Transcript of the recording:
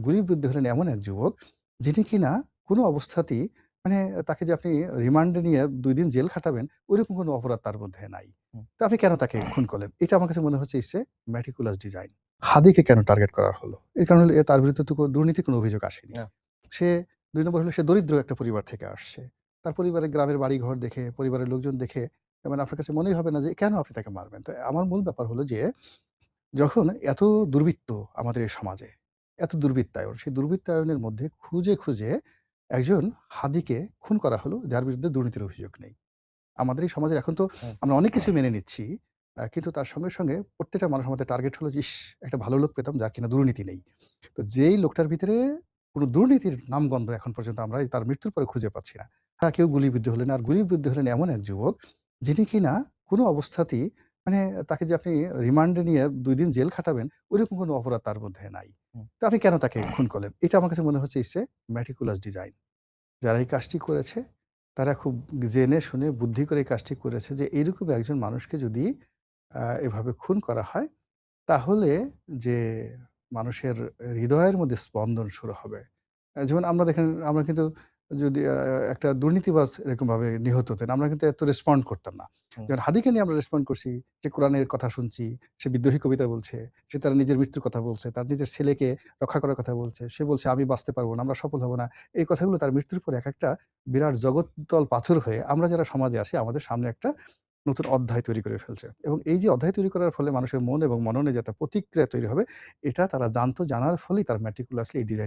গুলিবিদ্ধ হলেন এমন এক যুবক, যিনি কিনা কোনো অবস্থাতেই মানে তাকে যে আপনি রিমান্ডে নিয়ে ২ দিন জেল খাটাবেন, ঐরকম কোনো অপরাধ তার মধ্যে নাই। হুম। তো আপনি কেন তাকে খুন করলেন? এটা আমার কাছে মনে হচ্ছে meticulous ডিজাইন। হাদিকে কেন টার্গেট করা হলো? এর কারণ হলো তার বিরুদ্ধে তো দুর্নীতির কোনো অভিযোগ আসেনি। না। সে ২ নম্বর হলো সে দরিদ্র একটা পরিবার থেকে আসছে। তার পরিবারের গ্রামের বাড়িঘর দেখে, পরিবারের লোকজন দেখে মানে আপনার কাছে মনেই হবে না যে কেন আপনি তাকে মারবেন? তো আমার মূল ব্যাপার হলো যে যখন এত দুর্বৃত্ত আমাদের এই সমাজে, এত দুর্বৃত্তায়ন, সেই দুর্বৃত্তায়নের মধ্যে খুঁজে একজন হাদিকে খুন করা হলো যার বিরুদ্ধে দুর্নীতির অভিযোগ নেই। আমাদের এই সমাজের এখন তো হুম। আমরা অনেক কিছু মেনে নিচ্ছি। কিন্তু তার সঙ্গে প্রত্যেকটা মানুষ আমাদের টার্গেট হলো যে, একটা ভালো লোক পেতাম যার কিনা দুর্নীতি নেই। তো যেই লোকটার ভিতরে কোনো দুর্নীতির নামগন্ধ এখন পর্যন্ত আমরা তার মৃত্যুর পরে খুঁজে পাচ্ছি না। কেউ গুলিবিদ্ধ হলেন, আর গুলিবিদ্ধ হলেন এমন এক যুবক, যিনি কিনা কোনো অবস্থাতেই মানে তাকে যে আপনি রিমান্ডে নিয়ে ২ দিন জেল খাটাবেন, ঐরকম কোনো অপরাধ তার মধ্যে নাই। হুম। তো আপনি কেন তাকে খুন করলেন? এটা আমার কাছে মনে হচ্ছে meticulous ডিজাইন। যারা এই কাজটি করেছে, তারা খুব জেনে শুনে বুদ্ধি করে এই কাজটি করেছে যে এইরকম একজন মানুষকে যদি এভাবে খুন করা হয়, তাহলে যে মানুষের হৃদয়ের মধ্যে স্পন্দন শুরু হবে। যেমন আমরা দেখেন, আমরা কিন্তু যদি একটা দুর্নীতিবাজ এরকমভাবে নিহত হতেন, আমরা কিন্তু এত রেসপন্ড করতাম না। হুম। যেমন হাদিকে নিয়ে আমরা রেসপন্ড করছি, সে কোরআনের কথা শুনছি, সে বিদ্রোহী কবিতা বলছে, সে তার নিজের মৃত্যুর কথা বলছে, তার নিজের ছেলেকে রক্ষা করার কথা বলছে। সে বলছে, "আমি বাঁচতে পারব না, আমরা সফল হব না।" এই কথাগুলো তার মৃত্যুর পরে একেকটা বিরাট জগদ্দল পাথর হয়ে আমরা যারা সমাজে আছি, আমাদের সামনে একটা নতুন অধ্যায় তৈরি করে ফেলছে। এবং এই যে অধ্যায় তৈরি করার ফলে মানুষের মন এবং মননে যে একটা প্রতিক্রিয়া তৈরি হবে, এটা তারা জানতো, জানার ফলেই তারা meticulously এই ডিজাইন